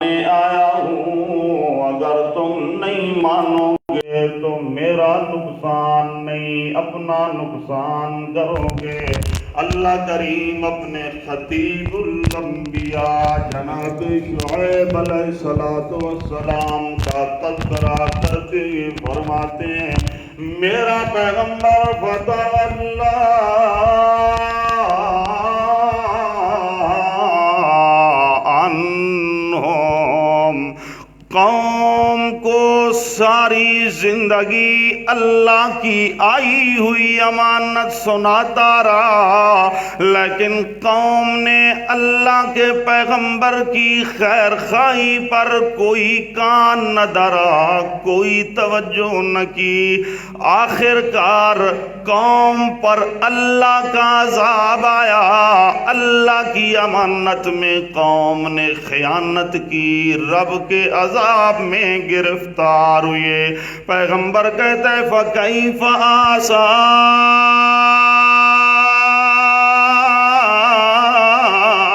بتانے آیا ہوں، اگر تم نہیں مانو گے تو میرا نقصان نہیں اپنا نقصان کرو گے۔ اللہ کریم اپنے خطیب الانبیاء جناب شعیب علیہ السلام کا تذکرہ کرتے ہوئے فرماتے ہیں، میرا پیغمبر فتولی عنہم، قوم کو ساری زندگی اللہ کی آئی ہوئی امانت سناتا رہا، لیکن قوم نے اللہ کے پیغمبر کی خیر خواہی پر کوئی کان نہ دھرا، کوئی توجہ نہ کی۔ آخر کار قوم پر اللہ کا عذاب آیا، اللہ کی امانت میں قوم نے خیانت کی، رب کے عذاب میں گرفتار ہوئے۔ پیغمبر کہتے ہیں فَكَيْفَ آسَىٰ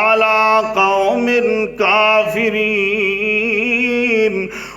عَلَىٰ قَوْمٍ كَافِرِينَ،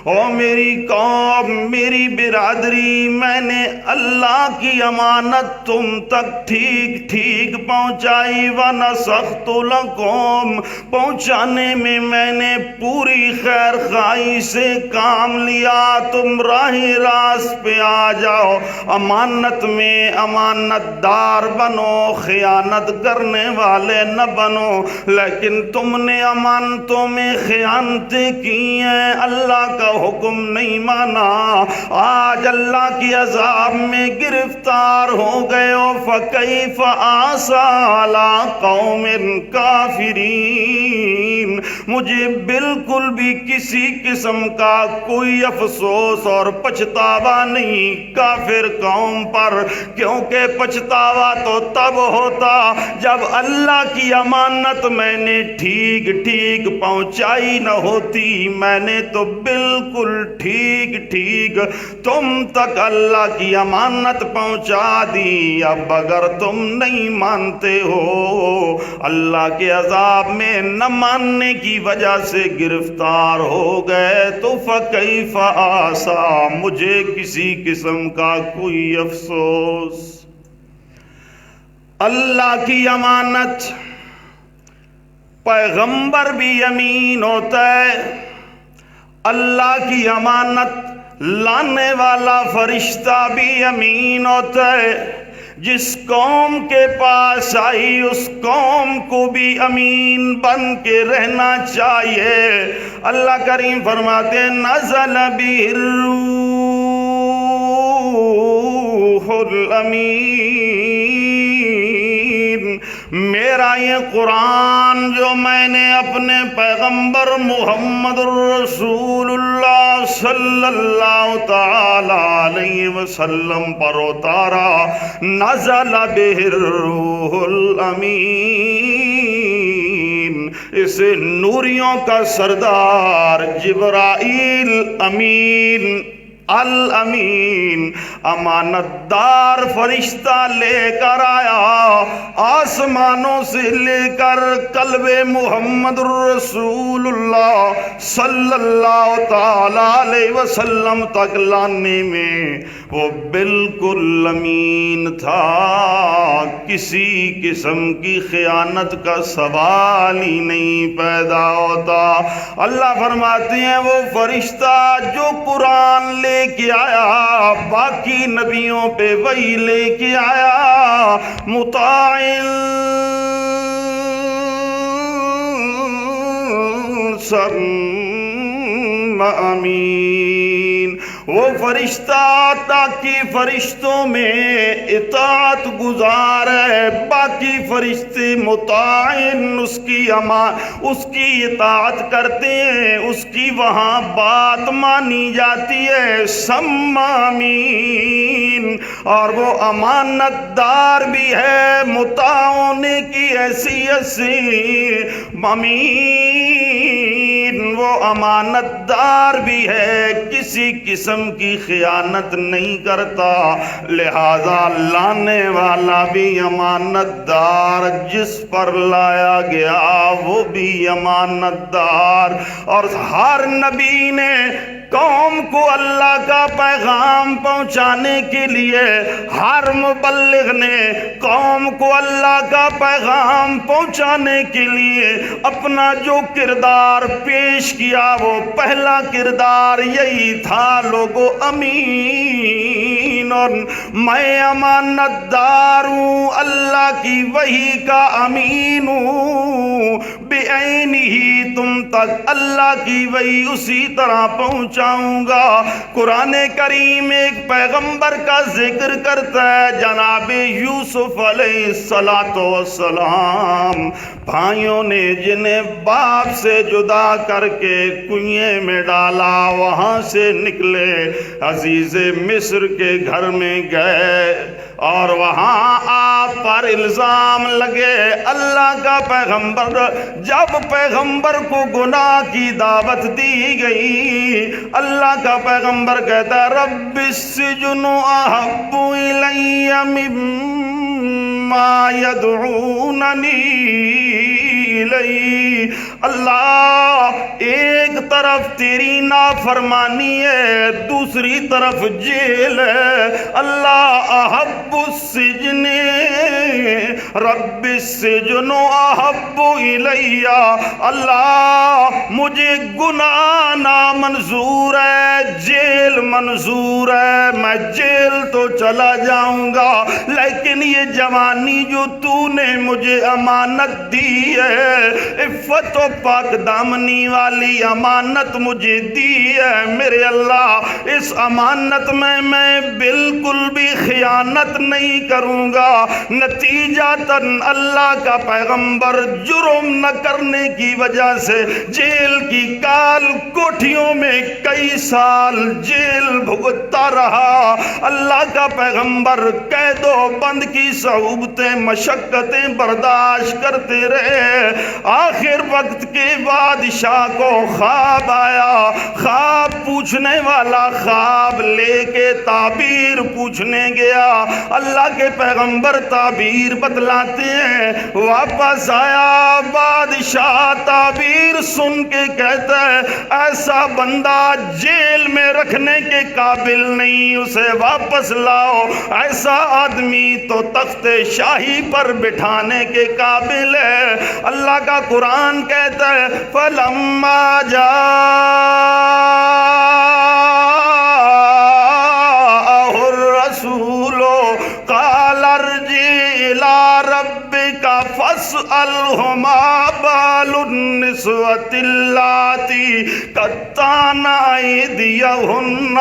او میری قوم، میری برادری، میں نے اللہ کی امانت تم تک ٹھیک ٹھیک پہنچائی، وَنَصَحْتُ لَكُمْ، پہنچانے میں میں نے پوری خیر خواہی سے کام لیا، تم راہ راست پہ آ جاؤ، امانت میں امانت دار بنو، خیانت کرنے والے نہ بنو۔ لیکن تم نے امانتوں میں خیانتیں کی ہیں، اللہ کا حکم نہیں مانا، آج اللہ کی عذاب میں گرفتار ہو گئے ہو۔ فَكَيْفَ آسَىٰ عَلَىٰ قَوْمٍ كَافِرِينَ، مجھے بالکل بھی کسی قسم کا کوئی افسوس اور پچھتاوا نہیں کافر قوم پر، کیونکہ پچھتاوا تو تب ہوتا جب اللہ کی امانت میں نے ٹھیک ٹھیک پہنچائی نہ ہوتی۔ میں نے تو بالکل ٹھیک ٹھیک تم تک اللہ کی امانت پہنچا دی، اب اگر تم نہیں مانتے ہو، اللہ کے عذاب میں نہ ماننے کی وجہ سے گرفتار ہو گئے، تو فَكَيْفَ آسَىٰ، مجھے کسی قسم کا کوئی افسوس۔ اللہ کی امانت، پیغمبر بھی امین ہوتا ہے، اللہ کی امانت لانے والا فرشتہ بھی امین ہوتا ہے، جس قوم کے پاس آئی اس قوم کو بھی امین بن کے رہنا چاہیے۔ اللہ کریم فرماتے ہیں نزل بہ الروح الامین، میرا یہ قرآن جو میں نے اپنے پیغمبر محمد الرسول اللہ صلی اللہ تعالی علیہ وسلم پر اتارا، نزل بہ الروح الامین، اسے نوریوں کا سردار جبرائیل امین الامین، امانت دار فرشتہ لے کر آیا، آسمانوں سے لے کر قلب محمد الرسول اللہ صلی اللہ تعالی علیہ وسلم تک لانے میں وہ بالکل امین تھا، کسی قسم کی خیانت کا سوال ہی نہیں پیدا ہوتا۔ اللہ فرماتے ہیں وہ فرشتہ جو قرآن لے کے آیا، باقی نبیوں پہ وہی لے کے آیا، مطاع ثم امین، وہ فرشتہ تاکہ فرشتوں میں اطاعت گزار ہے، باقی فرشتے مطاعن، اس کی اطاعت کرتے ہیں، اس کی وہاں بات مانی جاتی ہے، ثم امین، اور وہ امانت دار بھی ہے، مطاع ہونے کی حیثیت سے امین، وہ امانت دار بھی ہے، کسی قسم کی خیانت نہیں کرتا، لہذا لانے والا بھی امانت دار، جس پر لایا گیا وہ بھی امانت دار۔ اور ہر نبی نے قوم کو اللہ کا پیغام پہنچانے کے لیے، ہر مبلغ نے قوم کو اللہ کا پیغام پہنچانے کے لیے اپنا جو کردار پیش کیا، وہ پہلا کردار یہی تھا، لوگو امین، اور میں امانت دار ہوں، اللہ کی وحی کا امین ہوں، بعین ہی تم تک اللہ کی وحی اسی طرح پہنچاؤں گا۔ قرآن کریم ایک پیغمبر کا ذکر کرتا ہے، جناب یوسف علیہ السلام، بھائیوں نے جنہیں باپ سے جدا کر کے کنویں میں ڈالا، وہاں سے نکلے، عزیز مصر کے گھر میں گئے، اور وہاں آپ پر الزام لگے۔ اللہ کا پیغمبر، جب پیغمبر کو گناہ کی دعوت دی گئی، اللہ کا پیغمبر کہتا ہے رب السجن احب الی مما یدعوننی الی۔ اللہ، ایک طرف تیری نافرمانی ہے، دوسری طرف جیل ہے۔ اللہ، احب السجن، رب السجن احب الی۔ اللہ، مجھے گناہ نامنظور ہے، جیل منظور ہے، میں جیل تو چلا جاؤں گا، لیکن یہ جوانی جو تو نے مجھے امانت دی ہے، عفت و پاک دامنی والی امانت مجھے دی ہے، میرے اللہ، اس امانت میں بالکل بھی خیانت نہیں کروں گا۔ نتیجتاً اللہ کا پیغمبر جرم نہ کرنے کی وجہ سے جیل کی کال کوٹھیوں میں کئی سال جیل بھگتتا رہا۔ اللہ کا پیغمبر قید و بند کی صعوبتیں، مشقتیں برداشت کرتے رہے۔ آخر وقت کے بادشاہ کو خواب آیا، خواب پوچھنے والا خواب لے کے تعبیر پوچھنے گیا، اللہ کے پیغمبر تعبیر بتلاتے ہیں، واپس آیا، بادشاہ تعبیر سن کے کہتا ہے ایسا بندہ جیل میں رکھنے کے قابل نہیں، اسے واپس لاؤ، ایسا آدمی تو تخت شاہی پر بٹھانے کے قابل ہے۔ اللہ کا قرآن کہتا ہے فَلَمَّا جَاءَهُ الرَّسُولُ قَالَ ارْجِعْ إِلَىٰ رَبِّكَ فَاسْأَلْهُ مَا بَالُ النِّسْوَةِ اللَّاتِي قَطَّعْنَ أَيْدِيَهُنَّ۔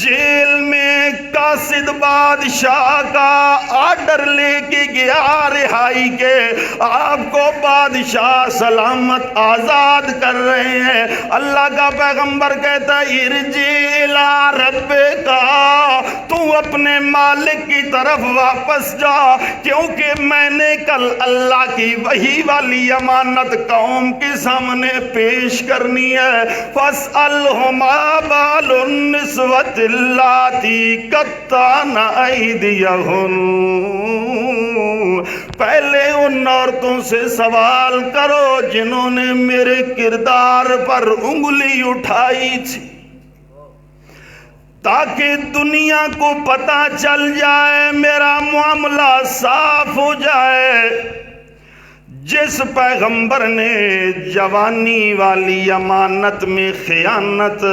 جیل میں قاصد بادشاہ کا آرڈر لے کے گیا رہائی کے، آپ کو بادشاہ سلامت آزاد کر رہے ہیں۔ اللہ کا پیغمبر کہتا ہے ارجع الی ربک، تو اپنے مالک کی طرف واپس جا، کیونکہ میں نے کل اللہ کی وحی والی امانت قوم کے سامنے پیش کرنی ہے۔ فَاسْأَلْهُ مَا بَالُ النِّسْوَةِ اللَّاتِي قَطَّعْنَ أَيْدِيَهُنَّ۔ پہلے ان عورتوں سے سوال کرو جنہوں نے میرے کردار پر انگلی اٹھائی تھی، تاکہ دنیا کو پتہ چل جائے، میرا معاملہ صاف ہو جائے۔ جس پیغمبر نے جوانی والی امانت میں خیانت،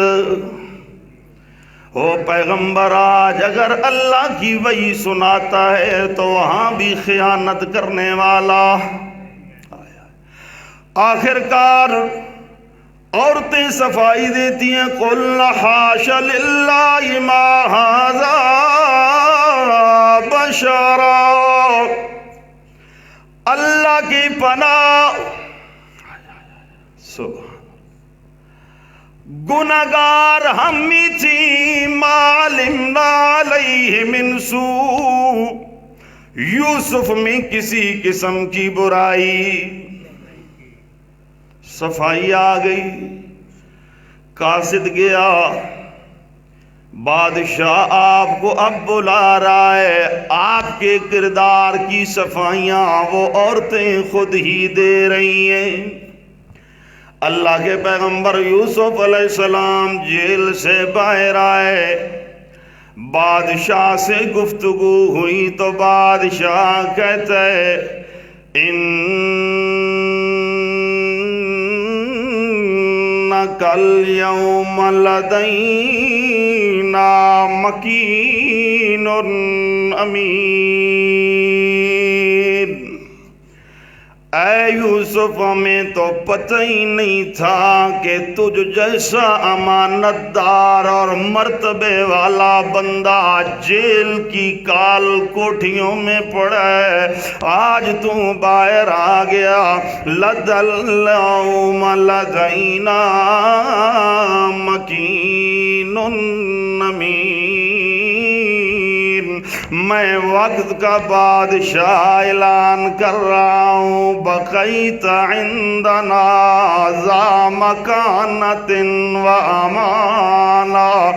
وہ پیغمبر آج اگر اللہ کی وحی سناتا ہے تو وہاں بھی خیانت کرنے والا۔ آخر کار عورتیں صفائی دیتی ہیں، قُلْ حَاشَ لِلَّهِ مَا هَذَا بَشَرًا، اللہ کی پناہ، گناہگار ہم ہی تھی، مَا عَلِمْنَا عَلَيْهِ مِنْ سُوءٍ، یوسف میں کسی قسم کی برائی۔ صفائی آ گئی، قاصد گیا، بادشاہ آپ کو اب بلا رہا ہے، آپ کے کردار کی صفائیاں وہ عورتیں خود ہی دے رہی ہیں۔ اللہ کے پیغمبر یوسف علیہ السلام جیل سے باہر آئے، بادشاہ سے گفتگو ہوئی تو بادشاہ کہتا ہے کل یوم لدینا مکین امین۔ اے یوسف ہمیں تو پتہ ہی نہیں تھا کہ تجھ جیسا امانت دار اور مرتبے والا بندہ جیل کی کال کوٹھیوں میں پڑا ہے، آج تو باہر آ گیا۔ لَدَلَّوْمَ لَدَيْنَا مَكِينٌ أَمِينٌ۔ میں وقت کا بادشاہ اعلان کر رہا ہوں، بقیت عندنا ذا مکانت و امانہ،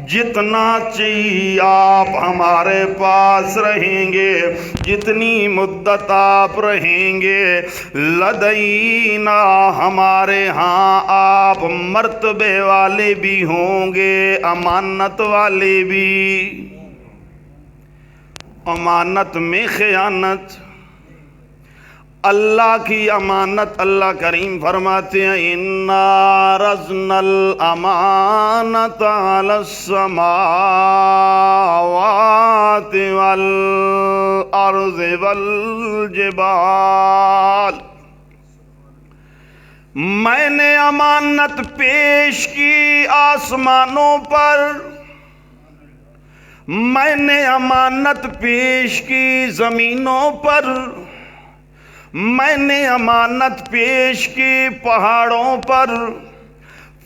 جتنا چاہیے آپ ہمارے پاس رہیں گے، جتنی مدت آپ رہیں گے، لدینا ہمارے ہاں آپ مرتبے والے بھی ہوں گے، امانت والے بھی۔ امانت میں خیانت، اللہ کی امانت، اللہ کریم فرماتے ہیں اِنَّا عَرَضْنَا الْأَمَانَةَ عَلَى السَّمَاوَاتِ وَالْأَرْضِ وَالْجِبَالِ۔ میں نے امانت پیش کی آسمانوں پر، میں نے امانت پیش کی زمینوں پر، میں نے امانت پیش کی پہاڑوں پر۔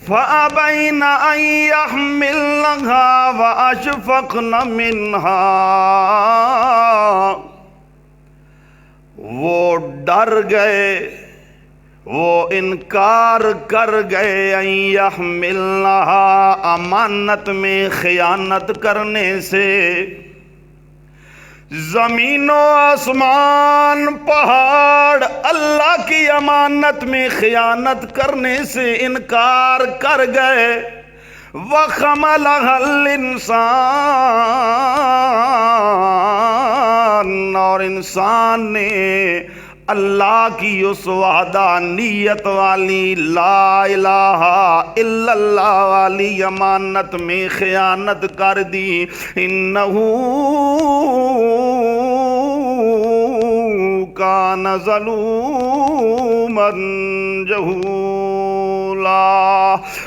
فَأَبَيْنَ أَن يَحْمِلْنَهَا وَأَشْفَقْنَ مِنْهَا، وہ ڈر گئے، وہ انکار کر گئے، ان یحملنها، امانت میں خیانت کرنے سے۔ زمین و آسمان پہاڑ اللہ کی امانت میں خیانت کرنے سے انکار کر گئے۔ وَحَمَلَهَا الْإِنسان، اور انسان نے اللہ کی اس وحدانیت والی لا الہ الا اللہ والی امانت میں خیانت کر دی۔ انہو کان ظلوما جہولا۔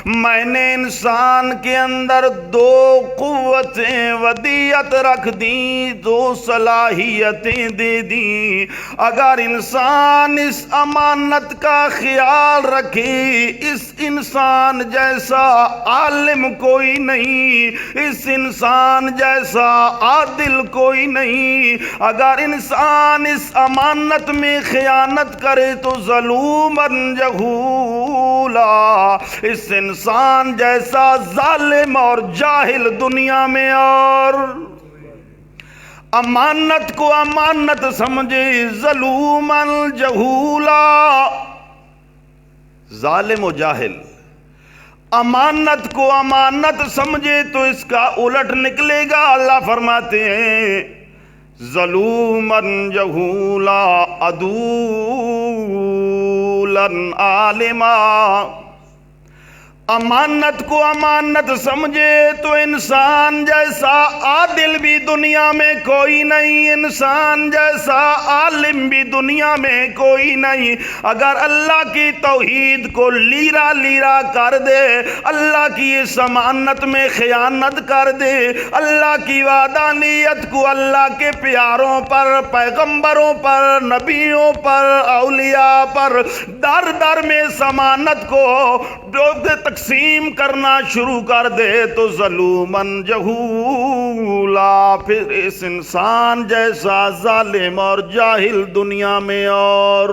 میں نے انسان کے اندر دو قوتیں ودیت رکھ دیں، دو صلاحیتیں دے دیں۔ اگر انسان اس امانت کا خیال رکھے، اس انسان جیسا عالم کوئی نہیں، اس انسان جیسا عادل کوئی نہیں۔ اگر انسان اس امانت میں خیانت کرے تو ظلوماً جہولا، اس انسان جیسا ظالم اور جاہل دنیا میں اور امانت کو امانت سمجھے، ظلوماً جہولا، ظالم و جاہل۔ امانت کو امانت سمجھے تو اس کا الٹ نکلے گا۔ اللہ فرماتے ہیں ظلوماً جہولا عدولاً عالما۔ امانت کو امانت سمجھے تو انسان جیسا عادل بھی دنیا میں کوئی نہیں، انسان جیسا عالم بھی دنیا میں کوئی نہیں۔ اگر اللہ کی توحید کو لیرا لیرا کر دے، اللہ کی اس امانت میں خیانت کر دے، اللہ کی وحدانیت کو اللہ کے پیاروں پر، پیغمبروں پر، نبیوں پر، اولیاء پر در در میں اس امانت کو تقسیم کرنا شروع کر دے تو ظلوماً جہولا، پھر اس انسان جیسا ظالم اور جاہل دنیا میں اور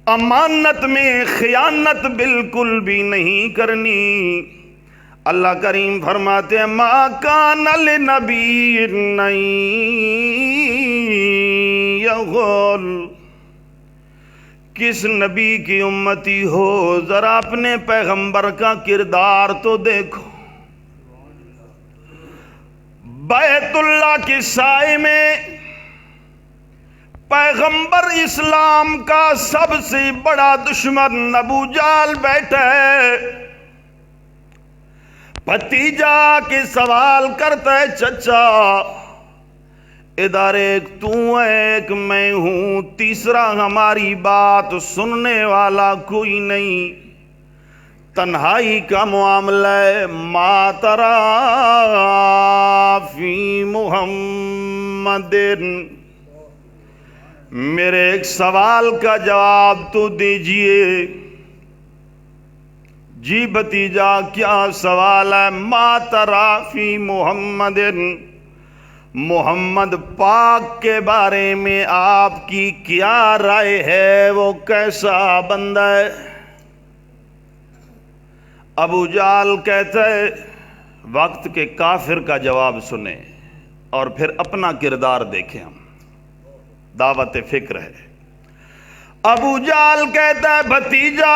امانت میں خیانت بالکل بھی نہیں کرنی۔ اللہ کریم فرماتے ہیں ما کان لنبی ان یغل، کس نبی کی امتی ہو ذرا اپنے پیغمبر کا کردار تو دیکھو. بیت اللہ کی سائے میں پیغمبر اسلام کا سب سے بڑا دشمن ابو جہل بیٹھا ہے. بھتیجا کے سوال کرتا ہے چچا ادھر ایک تو ہے ایک میں ہوں، تیسرا ہماری بات سننے والا کوئی نہیں، تنہائی کا معاملہ ہے. ما ترا فی محمد، میرے ایک سوال کا جواب تو دیجئے. جی بھتیجا کیا سوال ہے؟ ما ترا فی محمد، محمد پاک کے بارے میں آپ کی کیا رائے ہے، وہ کیسا بندہ ہے؟ ابو جہل کہتا ہے وقت کے کافر کا جواب سنیں اور پھر اپنا کردار دیکھیں. ہم دعوت فکر ہے. ابو جہل کہتا ہے بھتیجا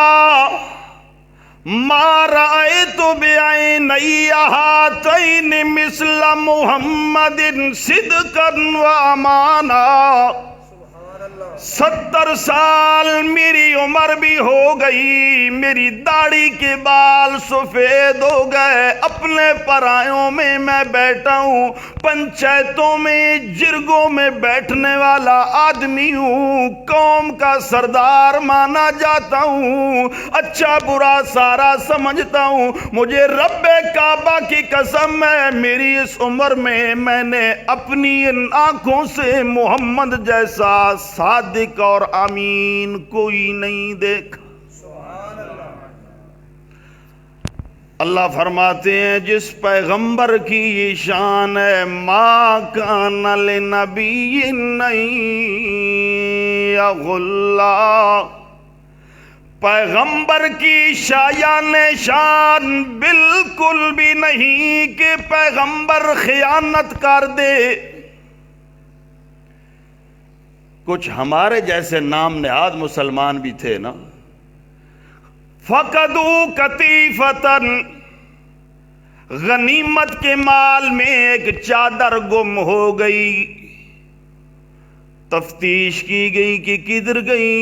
ما رأیت بعینی ہاتین مثل محمد صدقا و امانا. 70 سال میری عمر بھی ہو گئی، میری داڑھی کے بال سفید ہو گئے، اپنے پرایوں میں میں بیٹھا ہوں، پنچایتوں میں جرگوں میں بیٹھنے والا آدمی ہوں، قوم کا سردار مانا جاتا ہوں، اچھا برا سارا سمجھتا ہوں. مجھے رب کعبہ کی قسم ہے میری اس عمر میں میں نے اپنی ان آنکھوں سے محمد جیسا صادق اور امین کوئی نہیں دیکھا. اللہ فرماتے ہیں جس پیغمبر کی یہ شان ہے ما کان لنبی ان یغل، پیغمبر کی شایان شان بالکل بھی نہیں کہ پیغمبر خیانت کر دے. کچھ ہمارے جیسے نام نہاد مسلمان بھی تھے نا، فقدوا کتیفتن، غنیمت کے مال میں ایک چادر گم ہو گئی، تفتیش کی گئی کہ کدھر گئی.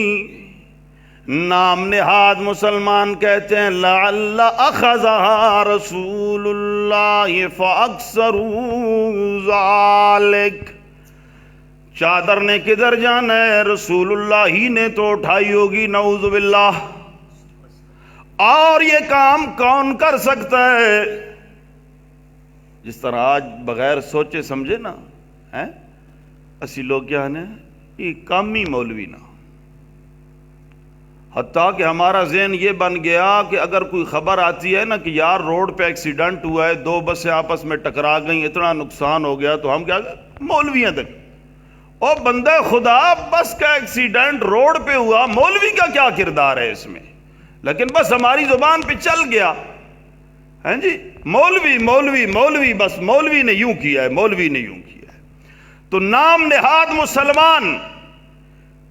نام نہاد مسلمان کہتے ہیں لعل اخذها رسول اللہ فاکثروا ذلک، چادر نے کدھر جانا ہے، رسول اللہ ہی نے تو اٹھائی ہوگی، نعوذ باللہ. اور یہ کام کون کر سکتا ہے؟ جس طرح آج بغیر سوچے سمجھے نا اسی لوگ کیا ہے یہ کامی مولوی نا، حتیٰ کہ ہمارا ذہن یہ بن گیا کہ اگر کوئی خبر آتی ہے نا کہ یار روڈ پہ ایکسیڈنٹ ہوا ہے، 2 بسیں آپس میں ٹکرا گئیں، اتنا نقصان ہو گیا، تو ہم کیا مولویاں تک او بندہ خدا بس کا ایکسیڈنٹ روڈ پہ ہوا، مولوی کا کیا کردار ہے اس میں؟ لیکن بس ہماری زبان پہ چل گیا ہیں جی مولوی مولوی مولوی، بس مولوی نے یوں کیا ہے، مولوی نے یوں کیا ہے. تو نام نہاد مسلمان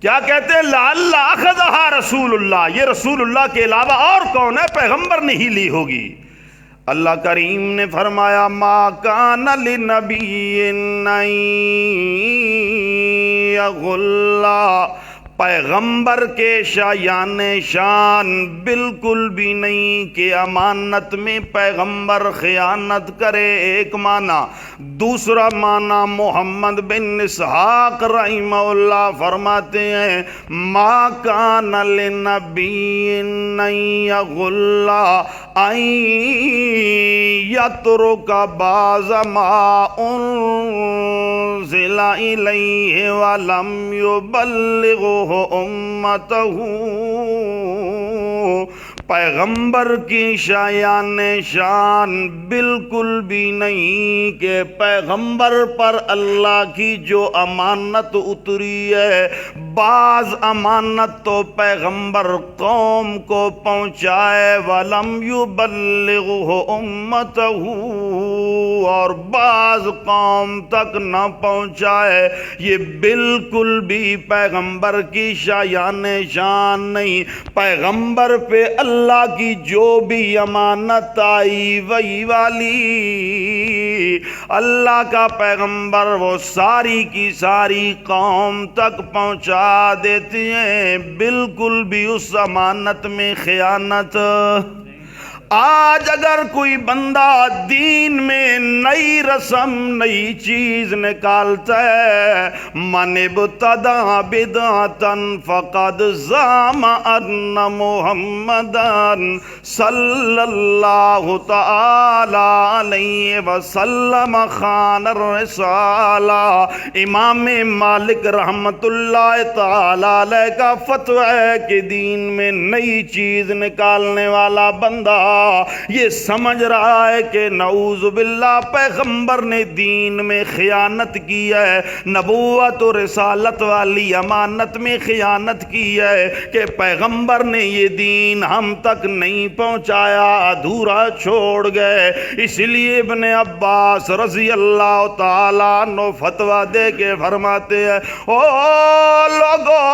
کیا کہتے ہیں لعل اخذها رسول اللہ، یہ رسول اللہ کے علاوہ اور کون ہے؟ پیغمبر نے ہی لی ہوگی. اللہ کریم نے فرمایا ما کان لنبی ان یغل، پیغمبر کے شایان شان بالکل بھی نہیں کہ امانت میں پیغمبر خیانت کرے، ایک معنی. دوسرا معنی محمد بن اسحاق رحمہ اللہ فرماتے ہیں ما کان لنبی ان یغل ان یترک بعض ما انزل الیہ ولم یبلغہ امتہ، پیغمبر کی شایان شان بالکل بھی نہیں کہ پیغمبر پر اللہ کی جو امانت اتری ہے، بعض امانت تو پیغمبر قوم کو پہنچائے وَلَمْ يُبَلِّغْهُ أُمَّتَهُ، اور بعض قوم تک نہ پہنچائے، یہ بالکل بھی پیغمبر کی شایان شان نہیں۔ پیغمبر پہ اللہ کی جو بھی امانت آئی وہی والی اللہ کا پیغمبر وہ ساری کی ساری قوم تک پہنچا دیتے ہیں، بالکل بھی اس امانت میں خیانت۔ آج اگر کوئی بندہ دین میں نئی رسم نئی چیز نکالتا ہے، من ابتدع بدعتا فقد زعم ان محمدا صلی اللہ تعالی علیہ وسلم خان الرسالہ۔ امام مالک رحمت اللہ تعالی علیہ کا فتوی ہے کہ دین میں نئی چیز نکالنے والا بندہ یہ سمجھ رہا ہے کہ نعوذ باللہ پیغمبر نے دین میں خیانت کی ہے، نبوت و رسالت والی امانت میں خیانت کی ہے کہ پیغمبر نے یہ دین ہم تک نہیں پہنچایا، ادھورا چھوڑ گئے۔ اس لیے ابن عباس رضی اللہ تعالیٰ عنہ فتویٰ دے کے فرماتے ہیں، او لوگو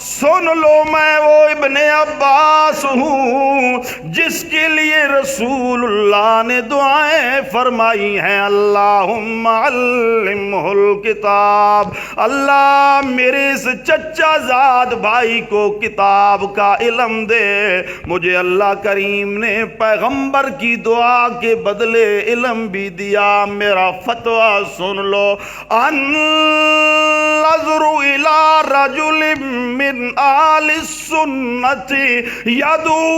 سن لو، میں وہ ابن عباس ہوں جس کے لیے رسول اللہ نے دعائیں فرمائی ہیں، اللہم علمہ الکتاب، اللہ میرے اس چچا زاد بھائی کو کتاب کا علم دے۔ مجھے اللہ کریم نے پیغمبر کی دعا کے بدلے علم بھی دیا۔ میرا فتویٰ سن لو، النظر الى رجل من آل السنت یدعو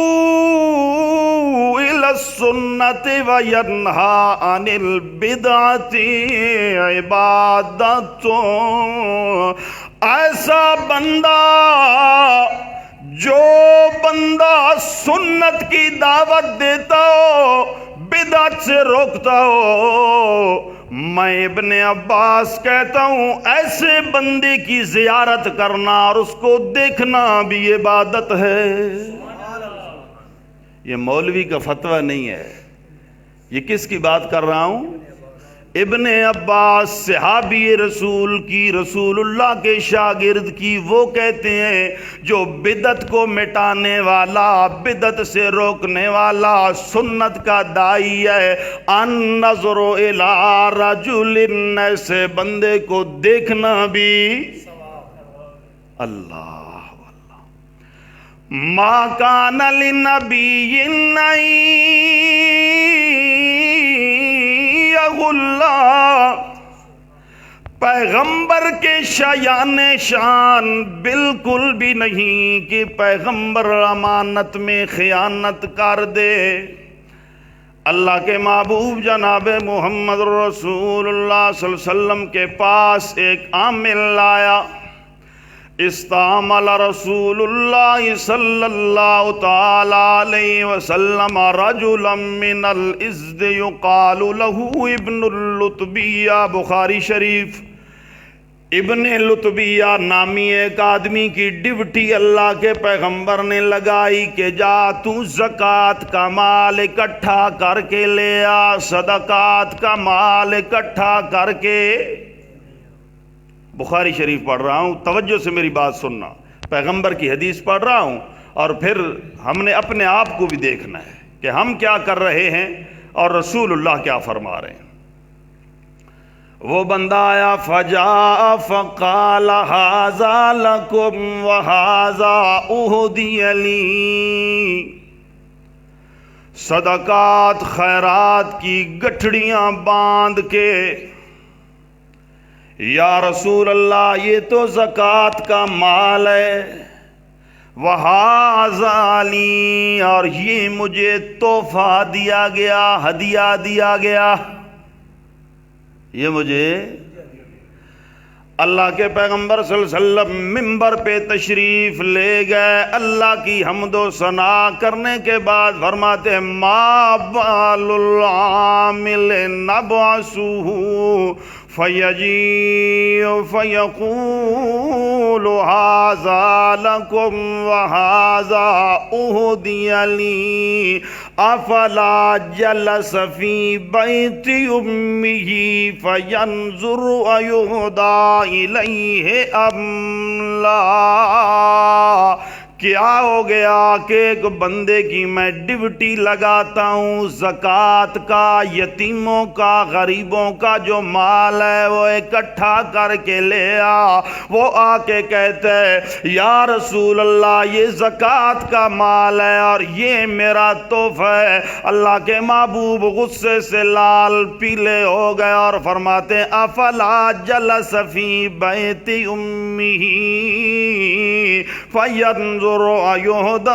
الى السنت وینہا عن البدعت عبادت۔ ایسا بندہ جو بندہ سنت کی دعوت دیتا ہو، بدعت سے روکتا ہو، میں ابن عباس کہتا ہوں ایسے بندے کی زیارت کرنا اور اس کو دیکھنا بھی عبادت ہے۔ یہ مولوی کا فتویٰ نہیں ہے، یہ کس کی بات کر رہا ہوں؟ ابن عباس صحابی رسول کی، رسول اللہ کے شاگرد کی، وہ کہتے ہیں جو بدعت کو مٹانے والا، بدعت سے روکنے والا، سنت کا داعی ہے، النظر الی رجل، ایسے بندے کو دیکھنا بھی اللہ ما کان لنبی ان یغل، پیغمبر کے شایان شان بالکل بھی نہیں کہ پیغمبر امانت میں خیانت کر دے۔ اللہ کے محبوب جناب محمد رسول اللہ صلی اللہ علیہ وسلم کے پاس ایک عامل آیا، استعمل رسول اللہ صلی اللہ تعالی علیہ وسلم رجلا من الازد یقال له ابن اللتبیہ، بخاری شریف۔ ابن لتبیہ نامی ایک آدمی کی ڈیوٹی اللہ کے پیغمبر نے لگائی کہ جا تو زکوٰۃ کا مال اکٹھا کر کے لے آ، صدقات کا مال اکٹھا کر کے۔ بخاری شریف پڑھ رہا ہوں، توجہ سے میری بات سننا، پیغمبر کی حدیث پڑھ رہا ہوں، اور پھر ہم نے اپنے آپ کو بھی دیکھنا ہے کہ ہم کیا کر رہے ہیں اور رسول اللہ کیا فرما رہے ہیں۔ وہ بندہ آیا، فجاء فقال ھذا لکم وھذا اہدی لی، صدقات خیرات کی گٹھڑیاں باندھ کے، یا رسول اللہ یہ تو زکوٰۃ کا مال ہے، وَھَذَا لِي، اور یہ مجھے تحفہ دیا گیا، ہدیہ دیا گیا، یہ مجھے۔ اللہ کے پیغمبر صلی اللہ علیہ وسلم منبر پہ تشریف لے گئے، اللہ کی حمد و ثنا کرنے کے بعد فرماتے ہیں ما بال العامل نبعثہ فیجیء فیقول ھذا لکم وھذا اہدی لی افلا جلس فی بیت امہ فینظر ایہدی الیہ ام لا۔ کیا ہو گیا کہ ایک بندے کی میں ڈیوٹی لگاتا ہوں زکوٰۃ کا، یتیموں کا، غریبوں کا جو مال ہے وہ اکٹھا کر کے لے آ، وہ آ کے کہتے ہیں یا رسول اللہ یہ زکوٰۃ کا مال ہے اور یہ میرا تحفہ ہے۔ اللہ کے محبوب غصے سے لال پیلے ہو گئے اور فرماتے ہیں افلا جلس فی بیت امہ فینظر ایہدی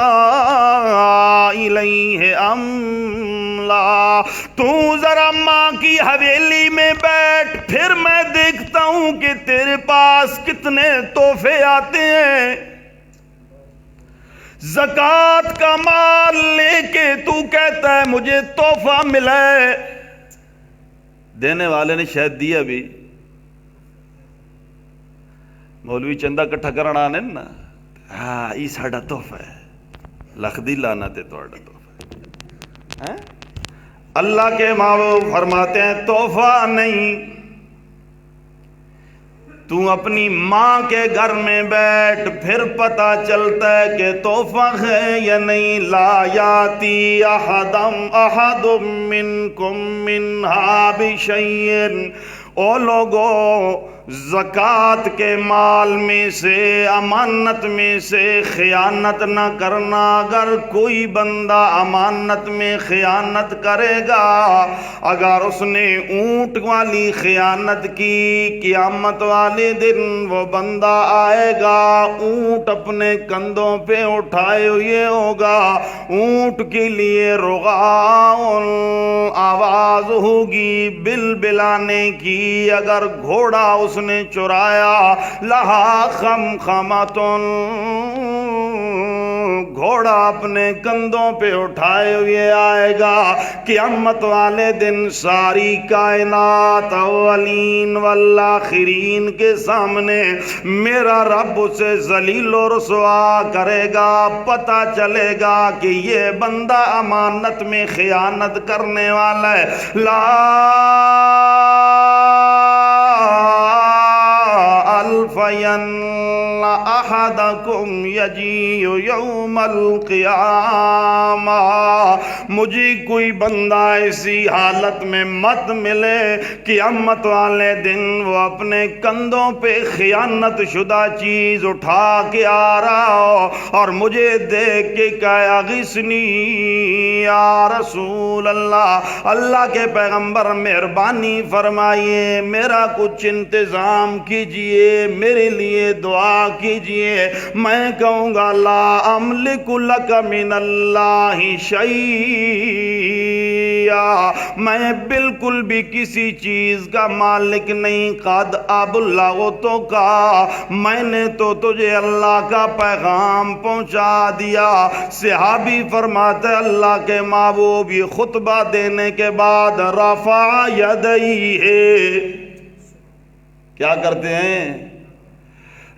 الیہ ام لا۔ تو ذرا ماں کی حویلی میں بیٹھ، پھر میں دیکھتا ہوں کہ تیرے پاس کتنے تحفے آتے ہیں۔ زکوٰۃ کا مال لے کے تو کہتا ہے مجھے تحفہ ملا ہے، دینے والے نے شاید دیا بھی، مولوی چندہ کٹھا کرنا آنے نا، ہاں یہ ساڑھا تحفہ ہے، لکھ دی لعنت ہے تہاڈا تحفہ ہے۔ اللہ کے محبوب فرماتے ہیں تحفہ نہیں، تو اپنی ماں کے گھر میں بیٹھ، پھر پتہ چلتا ہے کہ تحفہ ہے یا نہیں۔ لا یاتی احد منکم منہا بشیء، او لوگو زکوٰۃ کے مال میں سے، امانت میں سے خیانت نہ کرنا۔ اگر کوئی بندہ امانت میں خیانت کرے گا، اگر اس نے اونٹ والی خیانت کی، قیامت والے دن وہ بندہ آئے گا اونٹ اپنے کندھوں پہ اٹھائے ہوئے ہوگا، اونٹ کے لیے رغاء آواز ہوگی بلبلانے کی۔ اگر گھوڑا اس نے چرایا لہا خمخمتن، گھوڑا اپنے کندھوں پہ اٹھائے ہوئے آئے گا۔ قیامت والے دن ساری کائنات اولین والآخرین کے سامنے میرا رب اسے ذلیل و رسوا کرے گا۔ پتہ چلے گا کہ یہ بندہ امانت میں خیانت کرنے والا ہے۔ لا الفین احدکم یجیء یوم القیامہ، مجھے کوئی بندہ ایسی حالت میں مت ملے قیامت والے دن وہ اپنے کندھوں پہ خیانت شدہ چیز اٹھا کے آ رہا ہو اور مجھے دیکھ کے کہے اغثنی یا رسول اللہ، اللہ کے پیغمبر مہربانی فرمائیے، میرا کچھ انتظام کیجئے، میرے لیے دعا کیجئے۔ میں کہوں گا لا املک لک من اللہ شیئا، میں بالکل بھی کسی چیز کا مالک نہیں۔ قد ابلغتک کا، میں نے تو تجھے اللہ کا پیغام پہنچا دیا۔ صحابی فرماتے اللہ کے محبوب یہ خطبہ دینے کے بعد رفع یدیہ، کیا کرتے ہیں؟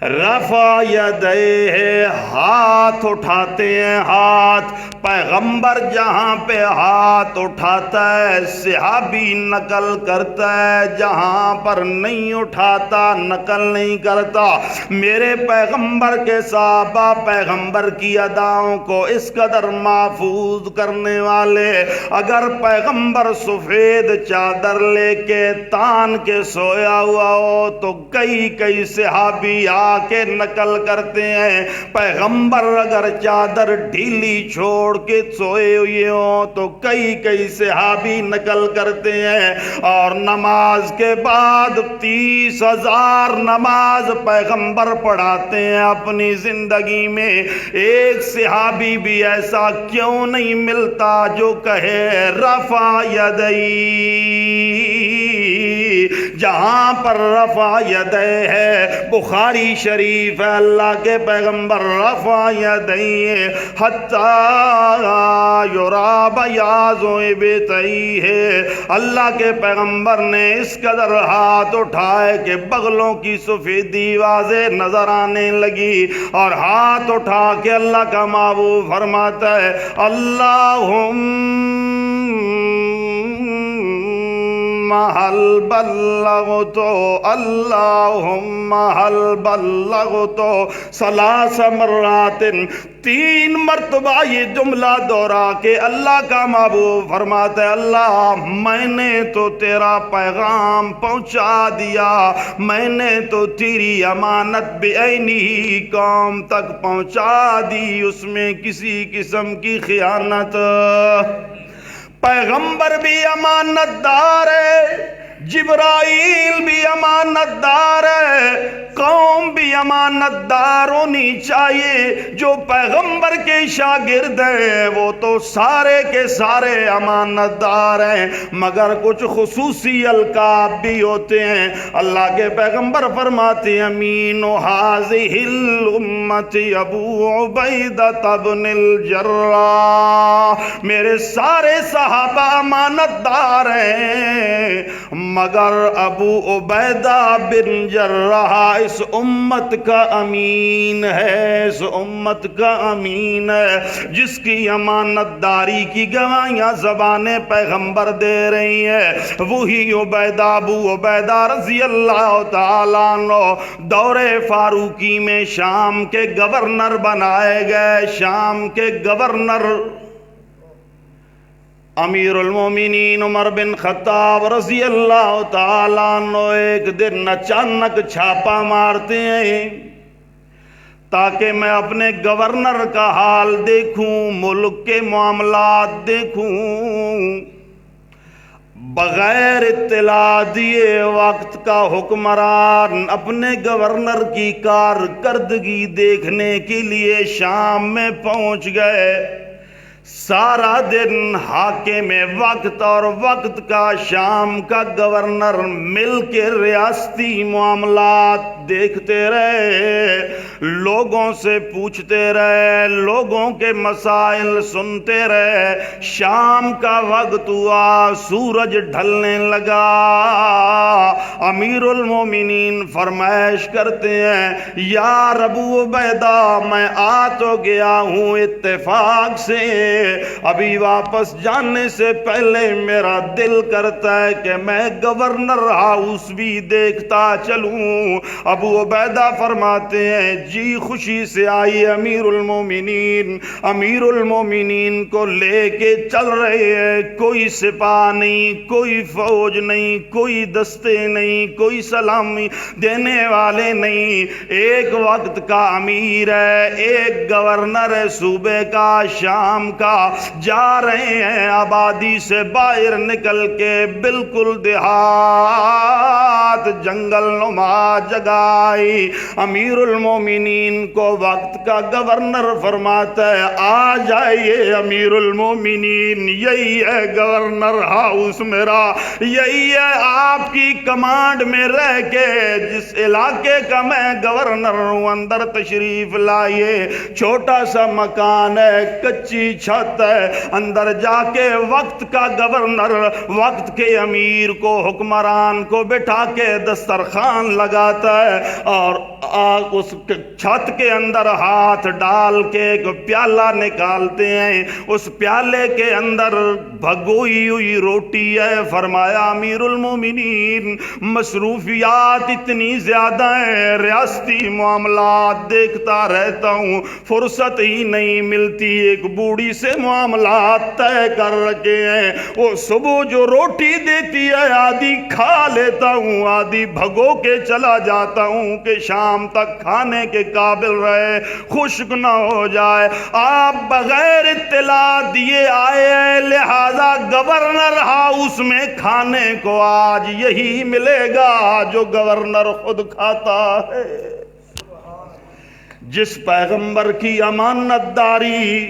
رفع یدیہ، ہاتھ اٹھاتے ہیں۔ ہاتھ پیغمبر جہاں پہ ہاتھ اٹھاتا ہے صحابی نقل کرتا ہے، جہاں پر نہیں اٹھاتا نقل نہیں کرتا۔ میرے پیغمبر کے صحابہ پیغمبر کی اداؤں کو اس قدر محفوظ کرنے والے، اگر پیغمبر سفید چادر لے کے تان کے سویا ہوا ہو تو کئی صحابی آ کے نقل کرتے ہیں۔ پیغمبر اگر چادر ڈھیلی چھوڑ کے سوئے ہوئے ہوں تو کئی صحابی نقل کرتے ہیں۔ اور نماز کے بعد 30,000 نماز پیغمبر پڑھاتے ہیں اپنی زندگی میں، ایک صحابی بھی ایسا کیوں نہیں ملتا جو کہے رفع یدی، جہاں پر رفع یدہ ہے، بخاری شریف ہے، اللہ کے پیغمبر رفع یدہ حتی یرا بیاض ابطیہ ہے، اللہ کے پیغمبر نے اس قدر ہاتھ اٹھائے کہ بغلوں کی سفیدی واضح نظر آنے لگی، اور ہاتھ اٹھا کے اللہ کا محبوب فرماتا ہے اللہم حل بلغت، اللہم حل بلغت ثلاث مرات، 3 مرتبہ یہ جملہ دہرا کے اللہ کا محبوب فرماتا ہے اللہ میں نے تو تیرا پیغام پہنچا دیا، میں نے تو تیری امانت بعینی قوم تک پہنچا دی، اس میں کسی قسم کی خیانت، پیغمبر بھی امانت دار ہے، جبرائیل بھی امانت دار ہے، قوم بھی امانت دار ہونی چاہیے، جو پیغمبر کے شاگرد ہیں وہ تو سارے کے سارے امانت دار ہیں، مگر کچھ خصوصی القاب بھی ہوتے ہیں۔ اللہ کے پیغمبر فرماتے ہیں امین ھذہ الامت ابو عبیدہ بن الجراح، میرے سارے صحابہ امانت دار ہیں مگر ابو عبیدہ بن جراح اس امت کا امین ہے، اس امت کا امین ہے، جس کی امانت داری کی گواہیاں زبانیں پیغمبر دے رہی ہیں، وہی عبیدہ ابو عبیدہ رضی اللہ تعالیٰ عنہ دور فاروقی میں شام کے گورنر بنائے گئے، شام کے گورنر امیر المومنین عمر بن خطاب رضی اللہ تعالیٰ عنہ ایک دن اچانک چھاپا مارتے ہیں تاکہ میں اپنے گورنر کا حال دیکھوں، ملک کے معاملات دیکھوں، بغیر اطلاع دیے وقت کا حکمران اپنے گورنر کی کارکردگی دیکھنے کے لیے شام میں پہنچ گئے۔ سارا دن حاکم وقت اور وقت کا شام کا گورنر مل کے ریاستی معاملات دیکھتے رہے، لوگوں سے پوچھتے رہے، لوگوں کے مسائل سنتے رہے، شام کا وقت ہوا، سورج ڈھلنے لگا، امیر المومنین فرمائش کرتے ہیں یار ابو عبیدہ میں آ تو گیا ہوں اتفاق سے، ابھی واپس جانے سے پہلے میرا دل کرتا ہے کہ میں گورنر ہاؤس بھی دیکھتا چلوں۔ ابو عبیدہ فرماتے ہیں جی خوشی سے آئی امیر المومنین، امیر المومنین کو لے کے چل رہے ہیں، کوئی سپاہ نہیں، کوئی فوج نہیں، کوئی دستے نہیں، کوئی سلامی دینے والے نہیں، ایک وقت کا امیر ہے، ایک گورنر ہے صوبے کا، شام کا، جا رہے ہیں آبادی سے باہر نکل کے بالکل دیہات جنگل نما جگائی، امیر المومنین کو وقت کا گورنر فرماتا ہے آ جائیے امیر المومنین، یہی ہے گورنر ہاؤس میرا، یہی ہے آپ کی کمانڈ میں رہ کے جس علاقے کا میں گورنر ہوں، اندر تشریف لائیے، چھوٹا سا مکان ہے، کچی چھت ہے، اندر جا کے وقت کا گورنر وقت کے امیر کو حکمران کو بٹھا کے دسترخوان لگاتا ہے اور اس چھت کے اندر ہاتھ ڈال کے ایک پیالہ نکالتے ہیں، اس پیالے کے اندر بھگوئی ہوئی روٹی ہے، فرمایا امیر المومنین مصروفیات اتنی زیادہ ہیں، ریاستی معاملات دیکھتا رہتا ہوں، فرصت ہی نہیں ملتی، ایک بوڑھی سے معاملات طے کر رکھے ہیں، وہ صبح جو روٹی دیتی ہے آدھی کھا لیتا ہوں، آدھی بھگو کے چلا جاتا ہوں کہ شام تک کھانے کے قابل رہے، خشک نہ ہو جائے، آپ بغیر اطلاع دیے آئے ہیں، لہذا گورنر ہاؤس میں کھانے کو آج یہی ملے گا جو گورنر خود کھاتا ہے۔ جس پیغمبر کی امانت داری،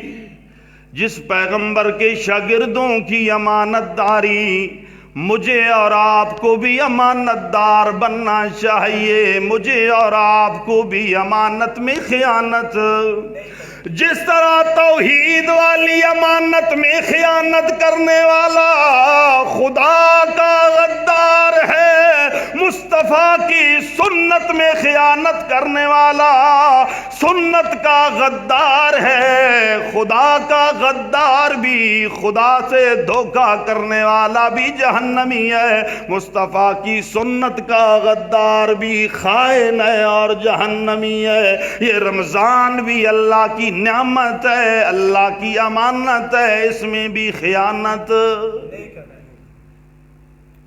جس پیغمبر کے شاگردوں کی امانت داری، مجھے اور آپ کو بھی امانت دار بننا چاہیے، مجھے اور آپ کو بھی امانت میں خیانت، جس طرح توحید والی امانت میں خیانت کرنے والا خدا کا غدار ہے، مصطفیٰ کی سنت میں خیانت کرنے والا سنت کا غدار ہے، خدا کا غدار بھی، خدا سے دھوکہ کرنے والا بھی جہنمی ہے، مصطفیٰ کی سنت کا غدار بھی خائن ہے اور جہنمی ہے۔ یہ رمضان بھی اللہ کی نعمت ہے، اللہ کی امانت ہے، اس میں بھی خیانت۔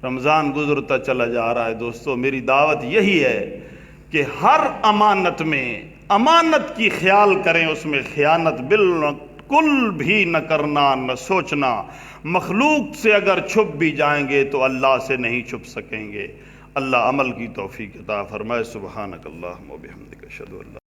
رمضان گزرتا چلا جا رہا ہے دوستو، میری دعوت یہی ہے کہ ہر امانت میں امانت کی خیال کریں، اس میں خیانت بالکل بھی نہ کرنا، نہ سوچنا۔ مخلوق سے اگر چھپ بھی جائیں گے تو اللہ سے نہیں چھپ سکیں گے۔ اللہ عمل کی توفیق عطا فرمائے۔ سبحانک اللہم و بحمدک، اشہد ان لا